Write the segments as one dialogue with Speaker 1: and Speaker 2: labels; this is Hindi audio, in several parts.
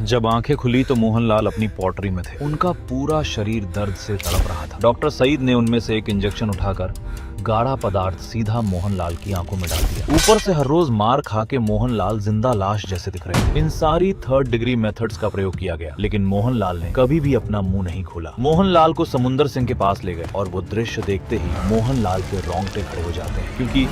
Speaker 1: जब आंखें खुली तो मोहनलाल अपनी पॉटरी में थे। उनका पूरा शरीर दर्द से तड़प रहा था। डॉक्टर सईद ने उनमें से एक इंजेक्शन उठाकर गाढ़ा पदार्थ सीधा मोहनलाल की आंखों में डाल दिया। ऊपर से हर रोज मार खा के मोहनलाल जिंदा लाश जैसे दिख रहे थे। इन सारी 3rd डिग्री मेथड्स का प्रयोग किया गया, लेकिन मोहनलाल ने कभी भी अपना मुंह नहीं खोला। मोहनलाल को समुंदर सिंह के पास ले गए और वो दृश्य देखते ही मोहनलाल के रोंगटे खड़े हो जाते हैं, क्योंकि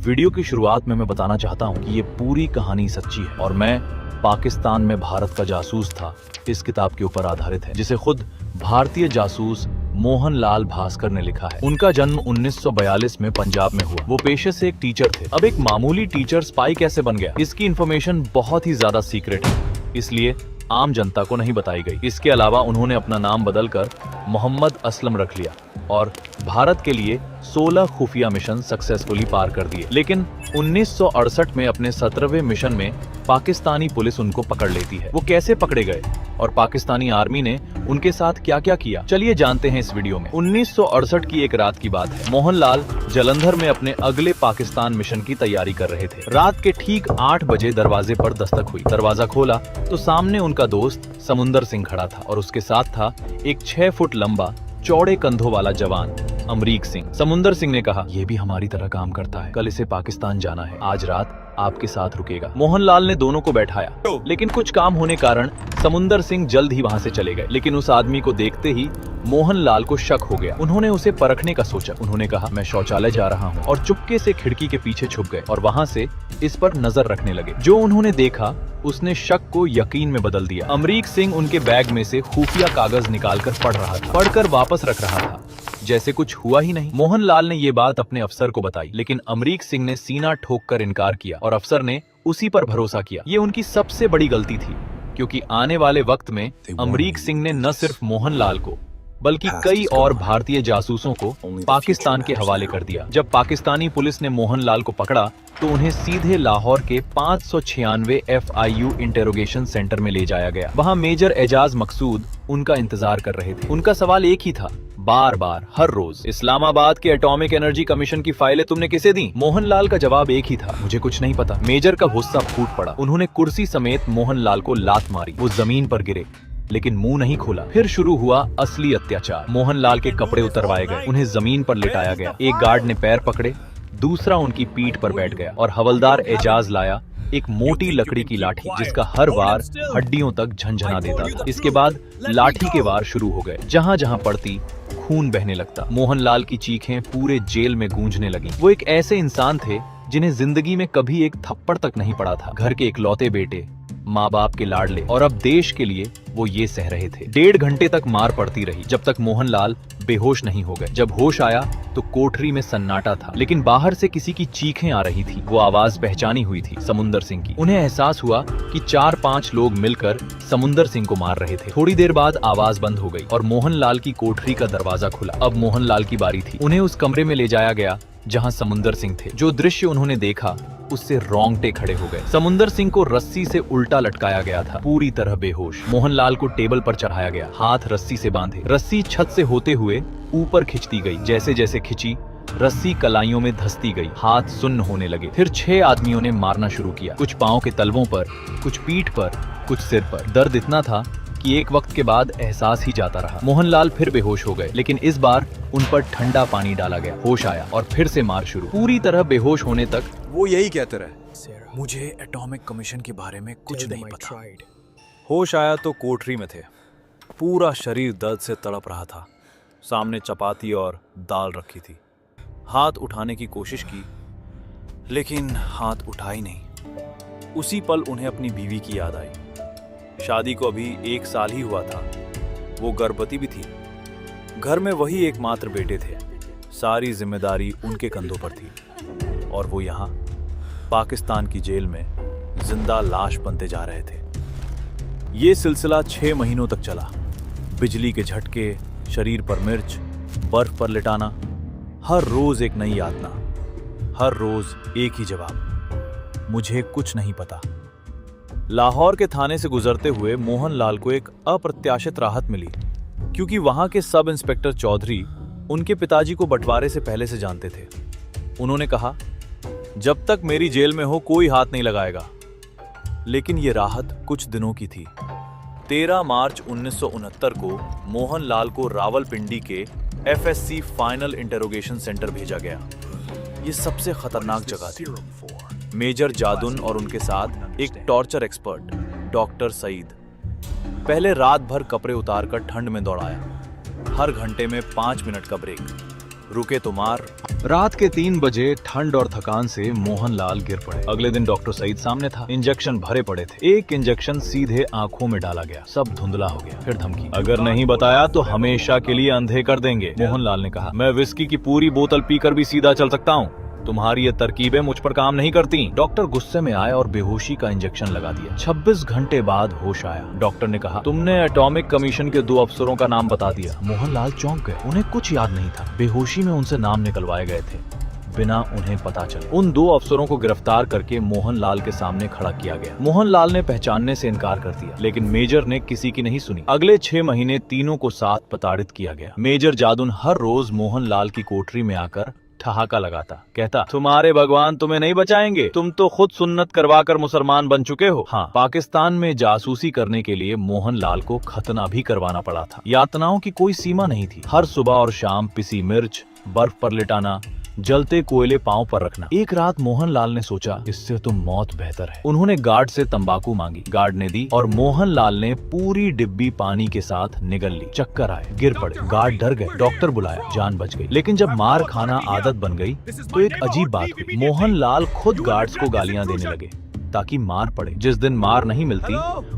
Speaker 1: वीडियो की शुरुआत में मैं बताना चाहता हूँ कि ये पूरी कहानी सच्ची है और मैं पाकिस्तान में भारत का जासूस था इस किताब के ऊपर आधारित है, जिसे खुद भारतीय जासूस मोहनलाल भास्कर ने लिखा है। उनका जन्म 1942 में पंजाब में हुआ। वो पेशे से एक टीचर थे। अब एक मामूली टीचर स्पाई कैसे बन गया, इसकी इंफॉर्मेशन बहुत ही ज्यादा सीक्रेट है, इसलिए आम जनता को नहीं बताई गई। इसके अलावा उन्होंने अपना नाम बदलकर मोहम्मद असलम रख लिया और भारत के लिए 16 खुफिया मिशन सक्सेसफुली पार कर दिए। लेकिन 1968 में अपने 17वें मिशन में पाकिस्तानी पुलिस उनको पकड़ लेती है। वो कैसे पकड़े गए और पाकिस्तानी आर्मी ने उनके साथ क्या क्या किया, चलिए जानते हैं इस वीडियो में। 1968 की एक रात की बात है। मोहनलाल जालंधर में अपने अगले पाकिस्तान मिशन की तैयारी कर रहे थे। रात के ठीक 8 बजे दरवाजे पर दस्तक हुई। दरवाजा खोला तो सामने उनका दोस्त समुंदर सिंह खड़ा था और उसके साथ था एक 6 फुट लंबा चौड़े कंधों वाला जवान अमरीक सिंह। समुंदर सिंह ने कहा, ये भी हमारी तरह काम करता है, कल इसे पाकिस्तान जाना है, आज रात आपके साथ रुकेगा। मोहनलाल ने दोनों को बैठाया, लेकिन कुछ काम होने कारण समुंदर सिंह जल्द ही वहां से चले गए। लेकिन उस आदमी को देखते ही मोहनलाल को शक हो गया। उन्होंने उसे परखने का सोचा। उन्होंने कहा, मैं शौचालय जा रहा हूँ, और चुपके से खिड़की के पीछे छुप गए और वहाँ से इस पर नजर रखने लगे। जो उन्होंने देखा उसने शक को यकीन में बदल दिया। अमरीक सिंह उनके बैग में से खुफिया कागज निकालकर पढ़ रहा था, पढ़कर वापस रख रहा था जैसे कुछ हुआ ही नहीं। मोहनलाल ने ये बात अपने अफसर को बताई, लेकिन अमरीक सिंह ने सीना ठोककर इनकार किया और अफसर ने उसी पर भरोसा किया। ये उनकी सबसे बड़ी गलती थी, क्योंकि आने वाले वक्त में अमरीक सिंह ने न सिर्फ मोहनलाल को बल्कि कई और भारतीय जासूसों को पाकिस्तान के हवाले कर दिया। जब पाकिस्तानी पुलिस ने मोहनलाल को पकड़ा तो उन्हें सीधे लाहौर के 596 FIU इंटेरोगेशन सेंटर में ले जाया गया। वहां मेजर एजाज मकसूद उनका इंतजार कर रहे थे। उनका सवाल एक ही था, बार बार हर रोज, इस्लामाबाद के एटॉमिक एनर्जी कमीशन की फाइलें तुमने किसे दी? मोहनलाल का जवाब एक ही था, मुझे कुछ नहीं पता। मेजर का गुस्सा फूट पड़ा। उन्होंने कुर्सी समेत मोहनलाल को लात मारी। वो जमीन पर गिरे, लेकिन मुंह नहीं खोला। फिर शुरू हुआ असली अत्याचार। मोहनलाल के कपड़े उतरवाए गए, उन्हें जमीन पर लिटाया गया। एक गार्ड ने पैर पकड़े, दूसरा उनकी पीठ पर बैठ गया और हवलदार एजाज लाया एक मोटी लकड़ी की लाठी, जिसका हर वार हड्डियों तक झंझना देता था। इसके बाद लाठी के वार शुरू हो गए। जहां जहां पड़ती खून बहने लगता। मोहनलाल की चीखें पूरे जेल में गूंजने लगी। वो एक ऐसे इंसान थे जिन्हें जिंदगी में कभी एक थप्पड़ तक नहीं पड़ा था। घर के इकलौते बेटे, माँ बाप के लाडले, और अब देश के लिए वो ये सह रहे थे। 1.5 घंटे तक मार पड़ती रही, जब तक मोहनलाल बेहोश नहीं हो गए। जब होश आया तो कोठरी में सन्नाटा था, लेकिन बाहर से किसी की चीखें आ रही थी। वो आवाज पहचानी हुई थी, समुंदर सिंह की। उन्हें एहसास हुआ कि 4-5 लोग मिलकर समुंदर सिंह को मार रहे थे। थोड़ी देर बाद आवाज बंद हो गई और मोहनलाल की कोठरी का दरवाजा खुला। अब मोहनलाल की बारी थी। उन्हें उस कमरे में ले जाया गया जहां समुंदर सिंह थे। जो दृश्य उन्होंने देखा उससे रोंगटे खड़े हो गए। समुंदर सिंह को रस्सी से उल्टा लटकाया गया था, पूरी तरह बेहोश। मोहनलाल को टेबल पर चढ़ाया गया, हाथ रस्सी से बांधे। रस्सी छत से होते हुए ऊपर खिंचती गई। जैसे जैसे खिंची, रस्सी कलाइयों में धंसती गई। हाथ सुन्न होने लगे। फिर 6 आदमियों ने मारना शुरू किया, कुछ पांव के तलवों पर, कुछ पीठ पर, कुछ सिर पर। दर्द इतना था कि एक वक्त के बाद एहसास ही जाता रहा। मोहनलाल फिर बेहोश हो गए, लेकिन इस बार उन पर ठंडा पानी डाला गया। होश आया और फिर से मार शुरू। पूरी तरह बेहोश होने तक
Speaker 2: वो यही कहते रहे, मुझे एटॉमिक कमीशन के बारे में कुछ नहीं पता।
Speaker 1: होश आया तो कोठरी में थे। पूरा शरीर दर्द से तड़प रहा था। सामने चपाती और दाल रखी थी। हाथ उठाने की कोशिश की, लेकिन हाथ उठा ही नहीं। उसी पल उन्हें अपनी बीवी की याद आई। शादी को अभी 1 साल ही हुआ था। वो गर्भवती भी थी। घर में वही एकमात्र बेटे थे। सारी जिम्मेदारी उनके कंधों पर थी और वो यहाँ पाकिस्तान की जेल में जिंदा लाश बनते जा रहे थे। ये सिलसिला 6 महीनों तक चला। बिजली के झटके, शरीर पर मिर्च, बर्फ पर लिटाना, हर रोज एक नई यातना, हर रोज एक ही जवाब, मुझे कुछ नहीं पता। लाहौर के थाने से गुजरते हुए मोहनलाल को एक अप्रत्याशित राहत मिली, क्योंकि वहां के सब इंस्पेक्टर चौधरी उनके पिताजी को बंटवारे से पहले से जानते थे। उन्होंने कहा, जब तक मेरी जेल में हो कोई हाथ नहीं लगाएगा।
Speaker 2: लेकिन ये राहत कुछ दिनों की थी। 13 मार्च 1969 को मोहनलाल को रावलपिंडी के FSC फाइनल इंटेरोगेशन सेंटर भेजा गया। ये सबसे खतरनाक जगह थी। मेजर जादुन और उनके साथ एक टॉर्चर एक्सपर्ट डॉक्टर सईद पहले रात भर कपड़े उतारकर ठंड में दौड़ाया। हर घंटे में 5 मिनट का ब्रेक, रुके तो मार।
Speaker 1: रात के 3 बजे ठंड और थकान से मोहनलाल गिर पड़े। अगले दिन डॉक्टर सईद सामने था। इंजेक्शन भरे पड़े थे। एक इंजेक्शन सीधे आंखों में डाला गया। सब धुंधला हो गया। फिर धमकी, अगर नहीं बताया तो हमेशा के लिए अंधे कर देंगे। मोहनलाल ने कहा, मैं विस्की की पूरी बोतल पीकर भी सीधा चल सकता हूँ। तुम्हारी ये तरकीबें मुझ पर काम नहीं करती। डॉक्टर गुस्से में आए और बेहोशी का इंजेक्शन लगा दिया। 26 घंटे बाद होश आया। डॉक्टर ने कहा, तुमने एटॉमिक कमीशन के 2 अफसरों का नाम बता दिया। मोहनलाल चौंक गए। उन्हें कुछ याद नहीं था। बेहोशी में उनसे नाम निकलवाए गए थे बिना उन्हें पता चले। उन 2 अफसरों को गिरफ्तार करके मोहनलाल के सामने खड़ा किया गया। मोहनलाल ने पहचानने से इनकार कर दिया, लेकिन मेजर ने किसी की नहीं सुनी। अगले 6 महीने तीनों को साथ प्रताड़ित किया गया। मेजर जादुन हर रोज मोहनलाल की कोठरी में आकर ठहाका लगाता, कहता, तुम्हारे भगवान तुम्हें नहीं बचाएंगे, तुम तो खुद सुन्नत करवाकर मुसलमान बन चुके हो। हाँ, पाकिस्तान में जासूसी करने के लिए मोहनलाल को खतना भी करवाना पड़ा था। यातनाओं की कोई सीमा नहीं थी। हर सुबह और शाम पिसी मिर्च, बर्फ पर लिटाना, जलते कोयले पांव पर रखना। एक रात मोहनलाल ने सोचा, इससे तो मौत बेहतर है। उन्होंने गार्ड से तंबाकू मांगी। गार्ड ने दी और मोहनलाल ने पूरी डिब्बी पानी के साथ निगल ली। चक्कर आए, गिर पड़े। गार्ड डर गए। डॉक्टर बुलाया, जान बच गई। लेकिन जब मार खाना आदत बन गई तो एक अजीब बात हुई। मोहनलाल खुद गार्ड्स को गालियां देने लगे ताकि मार पड़े। जिस दिन मार नहीं मिलती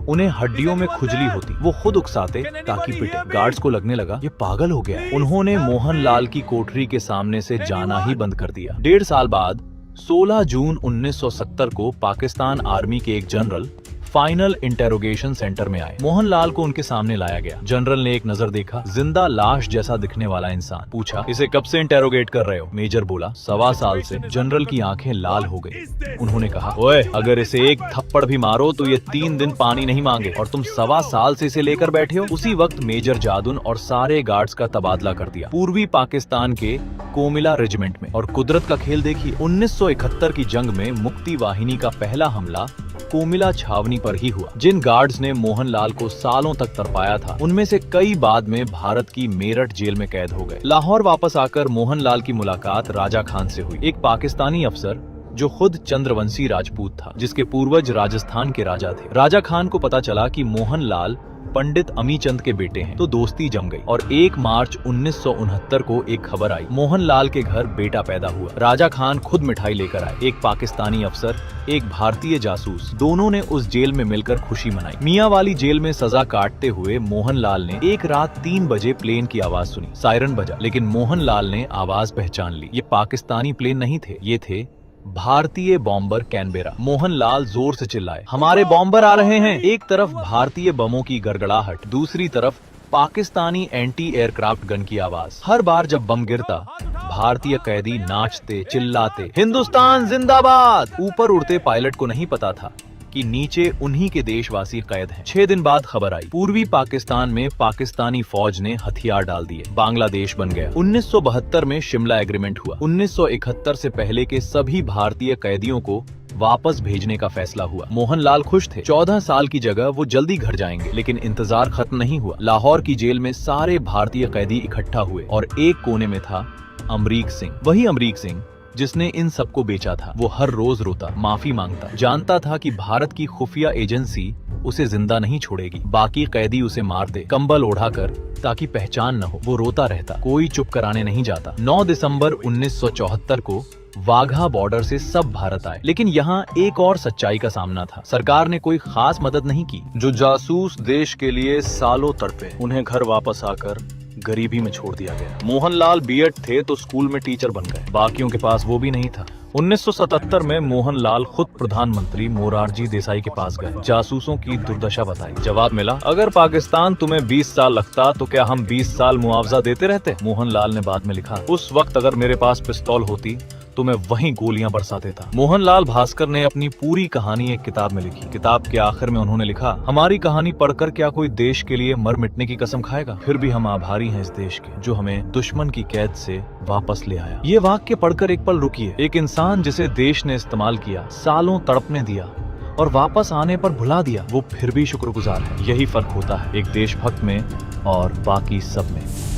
Speaker 1: उन्हें हड्डियों में खुजली होती। वो खुद उकसाते ताकि पिटे। गार्ड्स को लगने लगा ये पागल हो गया है। उन्होंने मोहनलाल की कोठरी के सामने से जाना ही बंद कर दिया। 1.5 साल बाद 16 जून 1970 को पाकिस्तान आर्मी के एक जनरल फाइनल इंटेरोगेशन सेंटर में आए। मोहनलाल को उनके सामने लाया गया। जनरल ने एक नजर देखा, जिंदा लाश जैसा दिखने वाला इंसान। पूछा, इसे कब से इंटेरोगेट कर रहे हो? मेजर बोला, 1.25 साल से। जनरल की आंखें लाल हो गई। उन्होंने कहा, ओए, अगर इसे एक थप्पड़ भी मारो तो ये 3 दिन पानी नहीं मांगे, और तुम 1.25 साल से इसे लेकर बैठे हो। उसी वक्त मेजर जादुन और सारे गार्ड्स का तबादला कर दिया पूर्वी पाकिस्तान के कोमिला रेजिमेंट में। और कुदरत का खेल देखिए, 1971 की जंग में मुक्ति वाहिनी का पहला हमला कोमिला छावनी पर ही हुआ। जिन गार्ड्स ने मोहनलाल को सालों तक तरपाया था, उनमें से कई बाद में भारत की मेरठ जेल में कैद हो गए। लाहौर वापस आकर मोहनलाल की मुलाकात राजा खान से हुई, एक पाकिस्तानी अफसर जो खुद चंद्रवंशी राजपूत था, जिसके पूर्वज राजस्थान के राजा थे। राजा खान को पता चला कि मोहनलाल पंडित अमीचंद के बेटे हैं, तो दोस्ती जम गई। और 1 मार्च 1969 को एक खबर आई, मोहनलाल के घर बेटा पैदा हुआ। राजा खान खुद मिठाई लेकर आए। एक पाकिस्तानी अफसर, एक भारतीय जासूस, दोनों ने उस जेल में मिलकर खुशी मनाई। मियां वाली जेल में सजा काटते हुए मोहनलाल ने एक रात 3 बजे प्लेन की आवाज सुनी। सायरन बजा, लेकिन मोहनलाल ने आवाज पहचान ली। ये पाकिस्तानी प्लेन नहीं थे, ये थे भारतीय बॉम्बर कैनबेरा। मोहनलाल जोर से चिल्लाए, हमारे बॉम्बर आ रहे हैं। एक तरफ भारतीय बमों की गड़गड़ाहट, दूसरी तरफ पाकिस्तानी एंटी एयरक्राफ्ट गन की आवाज। हर बार जब बम गिरता, भारतीय कैदी नाचते चिल्लाते, हिंदुस्तान जिंदाबाद। ऊपर उड़ते पायलट को नहीं पता था कि नीचे उन्हीं के देशवासी कैद हैं। 6 दिन बाद खबर आई, पूर्वी पाकिस्तान में पाकिस्तानी फौज ने हथियार डाल दिए, बांग्लादेश बन गया। 1972 में शिमला एग्रीमेंट हुआ। 1971 से पहले के सभी भारतीय कैदियों को वापस भेजने का फैसला हुआ। मोहनलाल खुश थे। 14 साल की जगह वो जल्दी घर जाएंगे, लेकिन इंतजार खत्म नहीं हुआ। लाहौर की जेल में सारे भारतीय कैदी इकट्ठा हुए और एक कोने में था अमरीक सिंह। वही अमरीक सिंह जिसने इन सबको बेचा था। वो हर रोज रोता, माफी मांगता, जानता था कि भारत की खुफिया एजेंसी उसे जिंदा नहीं छोड़ेगी। बाकी कैदी उसे मारते कंबल ओढ़ाकर ताकि पहचान न हो। वो रोता रहता, कोई चुप कराने नहीं जाता। 9 दिसंबर 1974 को वाघा बॉर्डर से सब भारत आए, लेकिन यहाँ एक और सच्चाई का सामना था। सरकार ने कोई खास मदद नहीं की। जो जासूस देश के लिए सालों तड़पे, उन्हें घर वापस आकर गरीबी में छोड़ दिया गया। मोहनलाल बीएड थे तो स्कूल में टीचर बन गए, बाकियों के पास वो भी नहीं था। 1977 में मोहनलाल खुद प्रधानमंत्री मोरारजी देसाई के पास गए, जासूसों की दुर्दशा बताई। जवाब मिला, अगर पाकिस्तान तुम्हें 20 साल लगता तो क्या हम 20 साल मुआवजा देते रहते? मोहनलाल ने बाद में लिखा, उस वक्त अगर मेरे पास पिस्तौल होती तो मैं वहीं गोलियां बरसा देता। मोहनलाल भास्कर ने अपनी पूरी कहानी एक किताब में लिखी। किताब के आखिर में उन्होंने लिखा, हमारी कहानी पढ़कर क्या कोई देश के लिए मर मिटने की कसम खाएगा? फिर भी हम आभारी हैं इस देश के, जो हमें दुश्मन की कैद से वापस ले आया। ये वाक्य पढ़कर एक पल रुकिए। एक इंसान जिसे देश ने इस्तेमाल किया, सालों तड़पने दिया और वापस आने पर भुला दिया, वो फिर भी शुक्रगुजार है। यही फर्क होता है एक देशभक्त में और बाकी सब में।